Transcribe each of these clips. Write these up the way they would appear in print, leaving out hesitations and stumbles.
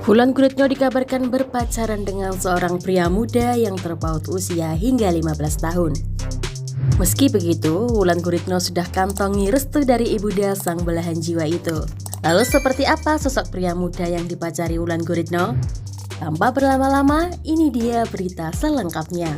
Wulan Guritno dikabarkan berpacaran dengan seorang pria muda yang terpaut usia hingga 15 tahun. Meski begitu, Wulan Guritno sudah kantongi restu dari ibunda sang belahan jiwa itu. Lalu seperti apa sosok pria muda yang dipacari Wulan Guritno? Tanpa berlama-lama, ini dia berita selengkapnya.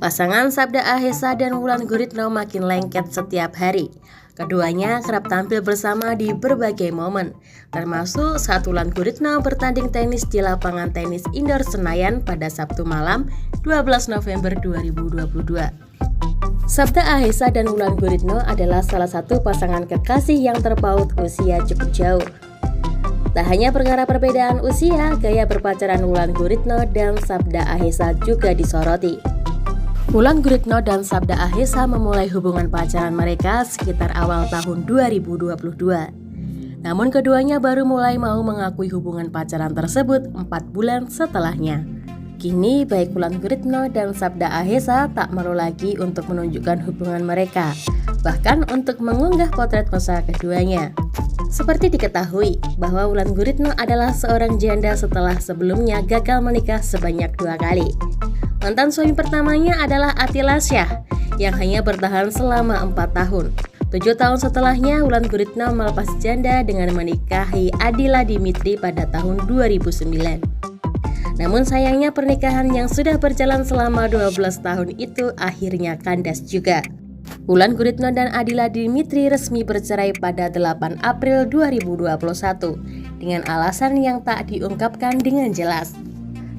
Pasangan Sabda Ahesa dan Wulan Guritno makin lengket setiap hari. Keduanya kerap tampil bersama di berbagai momen, termasuk saat Wulan Guritno bertanding tenis di lapangan tenis indoor Senayan pada Sabtu malam 12 November 2022. Sabda Ahesa dan Wulan Guritno adalah salah satu pasangan kekasih yang terpaut usia cukup jauh. Tak hanya perkara perbedaan usia, gaya berpacaran Wulan Guritno dan Sabda Ahesa juga disoroti. Wulan Guritno dan Sabda Ahesa memulai hubungan pacaran mereka sekitar awal tahun 2022. Namun keduanya baru mulai mau mengakui hubungan pacaran tersebut 4 bulan setelahnya. Kini baik Wulan Guritno dan Sabda Ahesa tak malu lagi untuk menunjukkan hubungan mereka, bahkan untuk mengunggah potret mesra keduanya. Seperti diketahui bahwa Wulan Guritno adalah seorang janda setelah sebelumnya gagal menikah sebanyak 2 kali. Mantan suami pertamanya adalah Atila Syah yang hanya bertahan selama 4 tahun. 7 tahun setelahnya, Wulan Guritno melepas janda dengan menikahi Adila Dimitri pada tahun 2009. Namun sayangnya pernikahan yang sudah berjalan selama 12 tahun itu akhirnya kandas juga. Wulan Guritno dan Adila Dimitri resmi bercerai pada 8 April 2021 dengan alasan yang tak diungkapkan dengan jelas.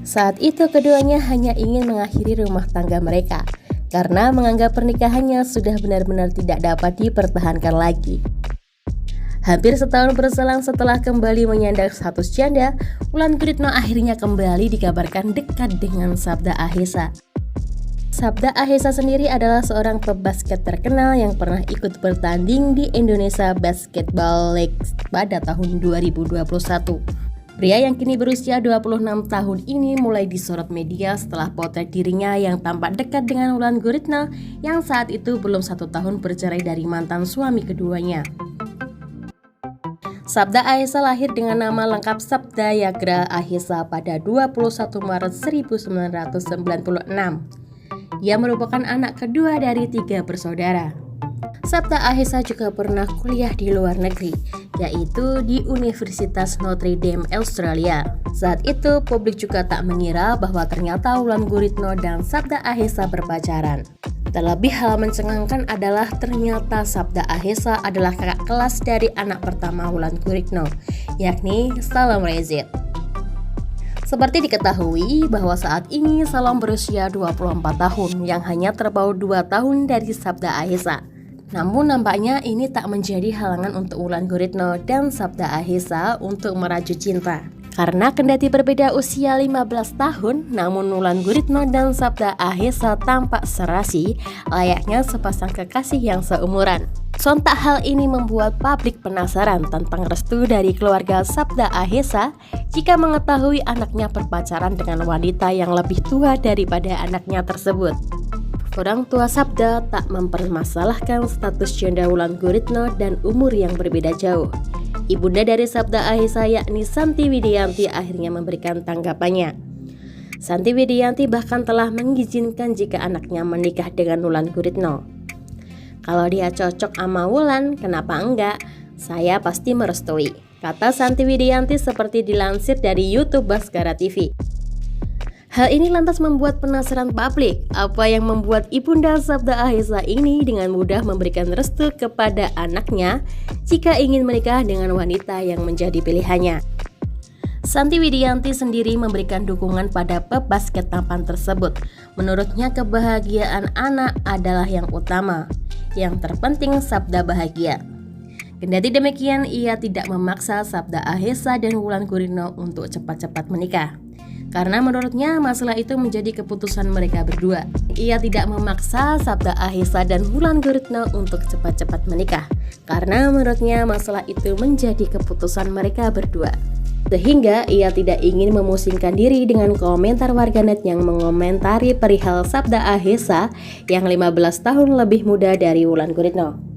Saat itu keduanya hanya ingin mengakhiri rumah tangga mereka karena menganggap pernikahannya sudah benar-benar tidak dapat dipertahankan lagi. Hampir setahun berselang setelah kembali menyandang status janda, Wulan Guritno akhirnya kembali dikabarkan dekat dengan Sabda Ahesa. Sabda Ahesa sendiri adalah seorang pebasket terkenal yang pernah ikut bertanding di Indonesia Basketball League pada tahun 2021. Pria yang kini berusia 26 tahun ini mulai disorot media setelah potret dirinya yang tampak dekat dengan Wulan Guritno yang saat itu belum 1 tahun bercerai dari mantan suami keduanya. Sabda Ahesa lahir dengan nama lengkap Sabda Yagra Ahesa pada 21 Maret 1996. Ia merupakan anak kedua dari 3 bersaudara. Sabda Ahesa juga pernah kuliah di luar negeri, yaitu di Universitas Notre Dame, Australia. Saat itu, publik juga tak mengira bahwa ternyata Wulan Guritno dan Sabda Ahesa berpacaran. Terlebih hal mencengangkan adalah ternyata Sabda Ahesa adalah kakak kelas dari anak pertama Wulan Guritno, yakni Salom Rezid. Seperti diketahui bahwa saat ini Salom berusia 24 tahun yang hanya terpaut 2 tahun dari Sabda Ahesa. Namun nampaknya ini tak menjadi halangan untuk Wulan Guritno dan Sabda Ahesa untuk meraju cinta. Karena kendati berbeda usia 15 tahun, namun Wulan Guritno dan Sabda Ahesa tampak serasi layaknya sepasang kekasih yang seumuran. Sontak hal ini membuat publik penasaran tentang restu dari keluarga Sabda Ahesa jika mengetahui anaknya berpacaran dengan wanita yang lebih tua daripada anaknya tersebut. Orang tua Sabda tak mempermasalahkan status janda Wulan Guritno dan umur yang berbeda jauh. Ibunda dari Sabda Ahesa yakni Santi Widianti akhirnya memberikan tanggapannya. Santi Widianti bahkan telah mengizinkan jika anaknya menikah dengan Wulan Guritno. Kalau dia cocok sama Wulan, kenapa enggak? Saya pasti merestui, kata Santi Widianti seperti dilansir dari YouTube Baskara TV. Hal ini lantas membuat penasaran publik, apa yang membuat ibunda Sabda Ahesa ini dengan mudah memberikan restu kepada anaknya jika ingin menikah dengan wanita yang menjadi pilihannya. Santi Widianti sendiri memberikan dukungan pada pebasket tampan tersebut. Menurutnya kebahagiaan anak adalah yang utama, yang terpenting Sabda bahagia. Kendati demikian, ia tidak memaksa Sabda Ahesa dan Wulan Guritno untuk cepat-cepat menikah. karena menurutnya masalah itu menjadi keputusan mereka berdua. Ia tidak memaksa Sabda Ahesa dan Wulan Guritno untuk cepat-cepat menikah, karena menurutnya masalah itu menjadi keputusan mereka berdua. Sehingga ia tidak ingin memusingkan diri dengan komentar warganet yang mengomentari perihal Sabda Ahesa yang 15 tahun lebih muda dari Wulan Guritno.